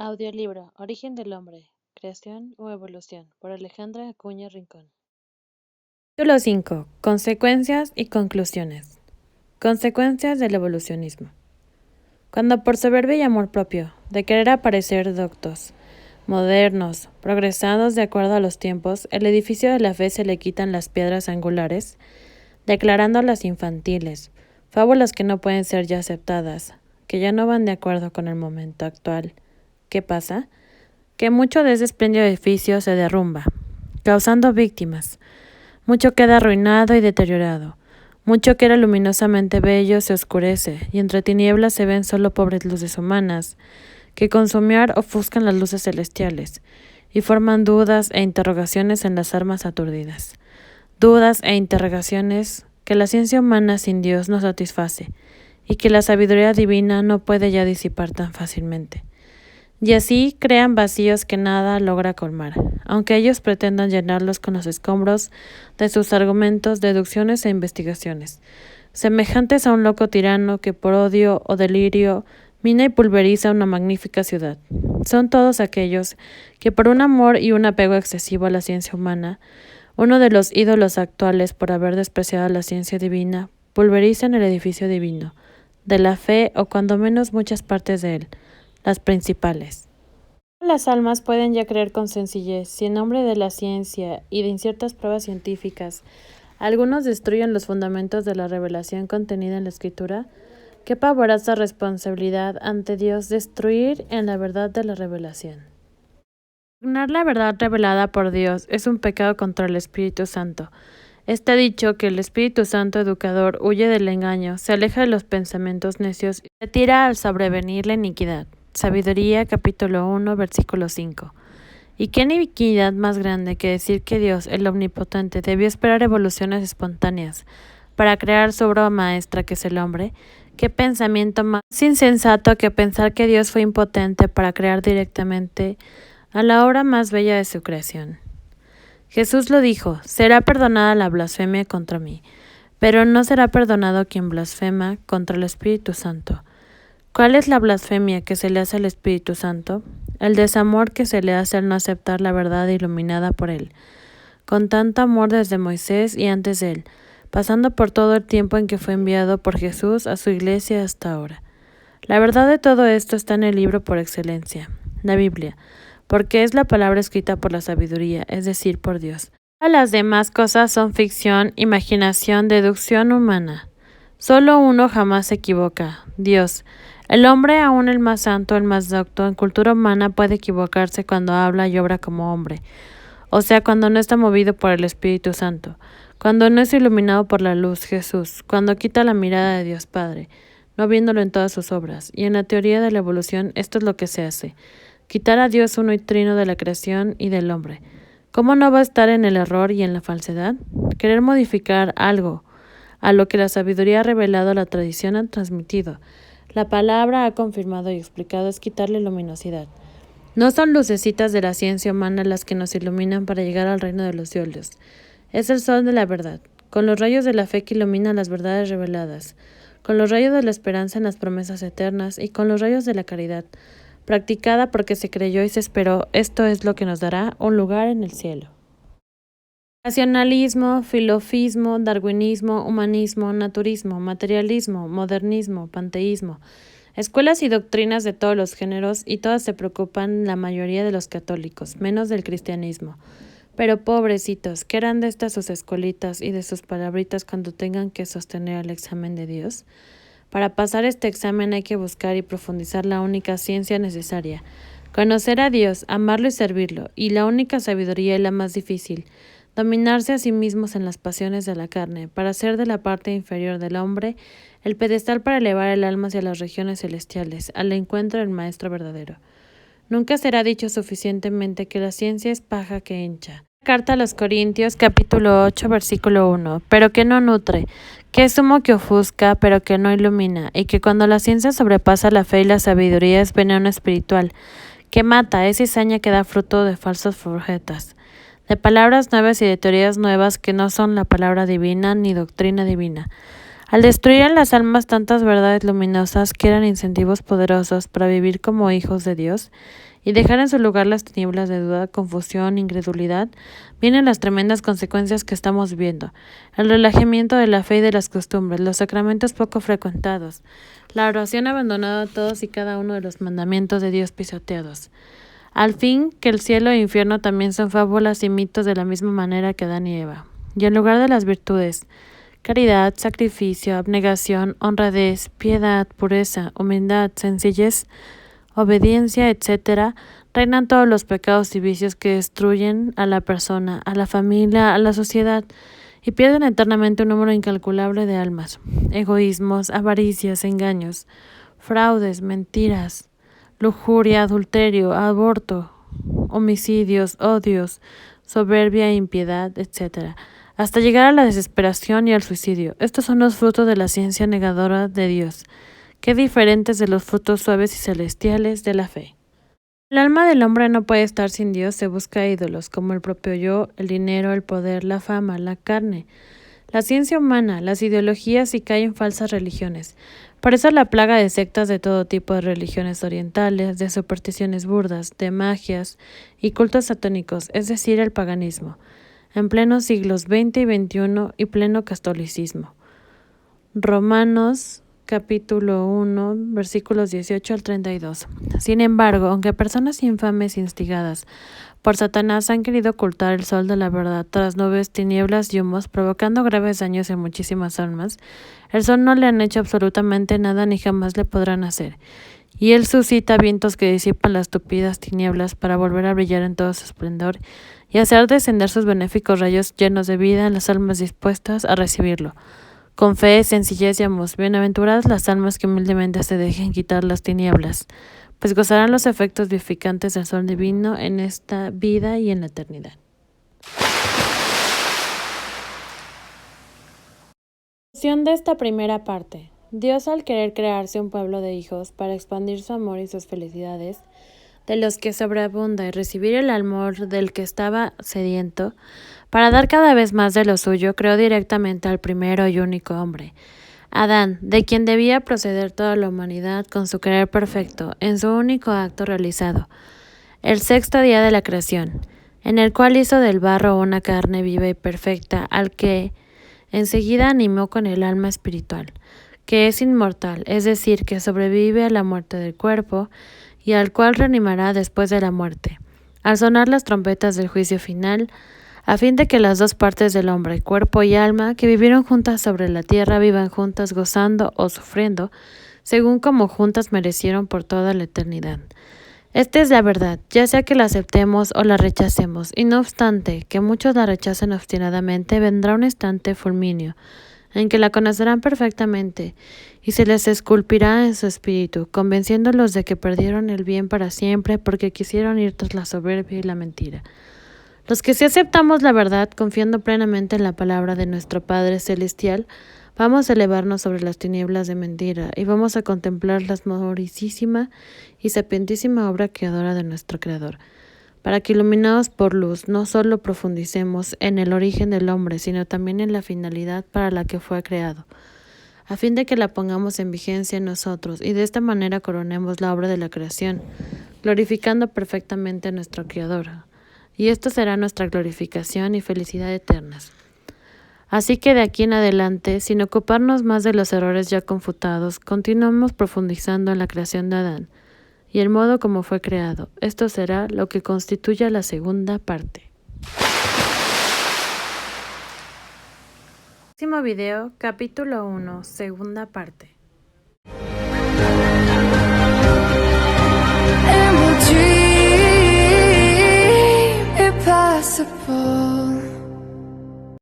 Audiolibro Origen del hombre, creación o evolución, por Alejandra Acuña Rincón. Título 5. Consecuencias y conclusiones. Consecuencias del evolucionismo. Cuando por soberbia y amor propio, de querer aparecer doctos, modernos, progresados de acuerdo a los tiempos, el edificio de la fe se le quitan las piedras angulares, declarándolas infantiles, fábulas que no pueden ser ya aceptadas, que ya no van de acuerdo con el momento actual. ¿Qué pasa? Que mucho de ese espléndido edificio se derrumba, causando víctimas. Mucho queda arruinado y deteriorado. Mucho que era luminosamente bello se oscurece, y entre tinieblas se ven solo pobres luces humanas, que con su mirar ofuscan las luces celestiales, y forman dudas e interrogaciones en las almas aturdidas. Dudas e interrogaciones que la ciencia humana sin Dios no satisface, y que la sabiduría divina no puede ya disipar tan fácilmente. Y así crean vacíos que nada logra colmar, aunque ellos pretendan llenarlos con los escombros de sus argumentos, deducciones e investigaciones, semejantes a un loco tirano que por odio o delirio mina y pulveriza una magnífica ciudad. Son todos aquellos que por un amor y un apego excesivo a la ciencia humana, uno de los ídolos actuales por haber despreciado la ciencia divina, pulverizan el edificio divino, de la fe o cuando menos muchas partes de él, las principales. Las almas pueden ya creer con sencillez, si en nombre de la ciencia y de inciertas pruebas científicas algunos destruyen los fundamentos de la revelación contenida en la Escritura, qué pavorosa responsabilidad ante Dios destruir en la verdad de la revelación. Ignorar la verdad revelada por Dios es un pecado contra el Espíritu Santo. Está dicho que el Espíritu Santo educador huye del engaño, se aleja de los pensamientos necios y se tira al sobrevenir la iniquidad. Sabiduría, capítulo 1, versículo 5. ¿Y qué iniquidad más grande que decir que Dios, el Omnipotente, debió esperar evoluciones espontáneas para crear su obra maestra que es el hombre? ¿Qué pensamiento más insensato que pensar que Dios fue impotente para crear directamente a la obra más bella de su creación? Jesús lo dijo: será perdonada la blasfemia contra mí, pero no será perdonado quien blasfema contra el Espíritu Santo. ¿Cuál es la blasfemia que se le hace al Espíritu Santo? El desamor que se le hace al no aceptar la verdad iluminada por él, con tanto amor desde Moisés y antes de él, pasando por todo el tiempo en que fue enviado por Jesús a su iglesia hasta ahora. La verdad de todo esto está en el libro por excelencia, la Biblia, porque es la palabra escrita por la sabiduría, es decir, por Dios. Todas las demás cosas son ficción, imaginación, deducción humana. Solo uno jamás se equivoca: Dios. El hombre, aun el más santo, el más docto, en cultura humana puede equivocarse cuando habla y obra como hombre, o sea, cuando no está movido por el Espíritu Santo, cuando no es iluminado por la luz, Jesús, cuando quita la mirada de Dios Padre, no viéndolo en todas sus obras. Y en la teoría de la evolución esto es lo que se hace: quitar a Dios uno y trino de la creación y del hombre. ¿Cómo no va a estar en el error y en la falsedad? Querer modificar algo a lo que la sabiduría ha revelado, la tradición ha transmitido, la palabra ha confirmado y explicado, es quitarle luminosidad. No son lucecitas de la ciencia humana las que nos iluminan para llegar al reino de los cielos. Es el sol de la verdad, con los rayos de la fe que iluminan las verdades reveladas, con los rayos de la esperanza en las promesas eternas y con los rayos de la caridad, practicada porque se creyó y se esperó. Esto es lo que nos dará un lugar en el cielo. Racionalismo, filosofismo, darwinismo, humanismo, naturismo, materialismo, modernismo, panteísmo, escuelas y doctrinas de todos los géneros, y todas se preocupan la mayoría de los católicos, menos del cristianismo. Pero pobrecitos, ¿qué harán de estas sus escuelitas y de sus palabritas cuando tengan que sostener el examen de Dios? Para pasar este examen hay que buscar y profundizar la única ciencia necesaria, conocer a Dios, amarlo y servirlo, y la única sabiduría y la más difícil, dominarse a sí mismos en las pasiones de la carne, para hacer de la parte inferior del hombre el pedestal para elevar el alma hacia las regiones celestiales, al encuentro del Maestro verdadero. Nunca será dicho suficientemente que la ciencia es paja que hincha. Carta a los Corintios, capítulo 8, versículo 1, pero que no nutre, que es humo que ofusca, pero que no ilumina, y que cuando la ciencia sobrepasa la fe y la sabiduría es veneno espiritual, que mata, es cizaña que da fruto de falsos profetas, de palabras nuevas y de teorías nuevas que no son la palabra divina ni doctrina divina. Al destruir en las almas tantas verdades luminosas que eran incentivos poderosos para vivir como hijos de Dios, y dejar en su lugar las tinieblas de duda, confusión, incredulidad, vienen las tremendas consecuencias que estamos viendo: el relajamiento de la fe y de las costumbres, los sacramentos poco frecuentados, la oración abandonada a todos y cada uno de los mandamientos de Dios pisoteados. Al fin, que el cielo e infierno también son fábulas y mitos de la misma manera que Adán y Eva. Y en lugar de las virtudes, caridad, sacrificio, abnegación, honradez, piedad, pureza, humildad, sencillez, obediencia, etc., reinan todos los pecados y vicios que destruyen a la persona, a la familia, a la sociedad, y pierden eternamente un número incalculable de almas. Egoísmos, avaricias, engaños, fraudes, mentiras, lujuria, adulterio, aborto, homicidios, odios, soberbia, impiedad, etc., hasta llegar a la desesperación y al suicidio. Estos son los frutos de la ciencia negadora de Dios, qué diferentes de los frutos suaves y celestiales de la fe. El alma del hombre no puede estar sin Dios, se busca ídolos, como el propio yo, el dinero, el poder, la fama, la carne, la ciencia humana, las ideologías, y cae en falsas religiones. Por eso la plaga de sectas de todo tipo, de religiones orientales, de supersticiones burdas, de magias y cultos satánicos, es decir, el paganismo, en plenos siglos XX y XXI y pleno catolicismo. Romanos capítulo 1, versículos 18 al 32. Sin embargo, aunque personas infames instigadas por Satanás han querido ocultar el sol de la verdad tras nubes, tinieblas y humos, provocando graves daños en muchísimas almas, el sol no le han hecho absolutamente nada ni jamás le podrán hacer. Y él suscita vientos que disipan las tupidas tinieblas para volver a brillar en todo su esplendor y hacer descender sus benéficos rayos llenos de vida en las almas dispuestas a recibirlo. Con fe, sencillez y amor, bienaventuradas las almas que humildemente se dejen quitar las tinieblas, pues gozarán los efectos vivificantes del sol divino en esta vida y en la eternidad. Conclusión de esta primera parte. Dios, al querer crearse un pueblo de hijos para expandir su amor y sus felicidades, de los que sobreabunda, y recibir el amor del que estaba sediento, para dar cada vez más de lo suyo, creó directamente al primero y único hombre, Adán, de quien debía proceder toda la humanidad con su querer perfecto, en su único acto realizado, el sexto día de la creación, en el cual hizo del barro una carne viva y perfecta, al que enseguida animó con el alma espiritual, que es inmortal, es decir, que sobrevive a la muerte del cuerpo, y al cual reanimará después de la muerte, al sonar las trompetas del juicio final, a fin de que las dos partes del hombre, cuerpo y alma, que vivieron juntas sobre la tierra, vivan juntas gozando o sufriendo, según como juntas merecieron por toda la eternidad. Esta es la verdad, ya sea que la aceptemos o la rechacemos, y no obstante que muchos la rechacen obstinadamente, vendrá un instante fulmineo, en que la conocerán perfectamente, y se les esculpirá en su espíritu, convenciéndolos de que perdieron el bien para siempre porque quisieron ir tras la soberbia y la mentira. Los que sí aceptamos la verdad, confiando plenamente en la palabra de nuestro Padre Celestial, vamos a elevarnos sobre las tinieblas de mentira y vamos a contemplar la gloriosísima y sapientísima obra creadora de nuestro Creador, para que, iluminados por luz, no solo profundicemos en el origen del hombre, sino también en la finalidad para la que fue creado, a fin de que la pongamos en vigencia en nosotros y de esta manera coronemos la obra de la creación, glorificando perfectamente a nuestro Creador. Y esto será nuestra glorificación y felicidad eternas. Así que de aquí en adelante, sin ocuparnos más de los errores ya confutados, continuamos profundizando en la creación de Adán y el modo como fue creado. Esto será lo que constituya la segunda parte. Próximo video, capítulo 1, segunda parte. Impossible.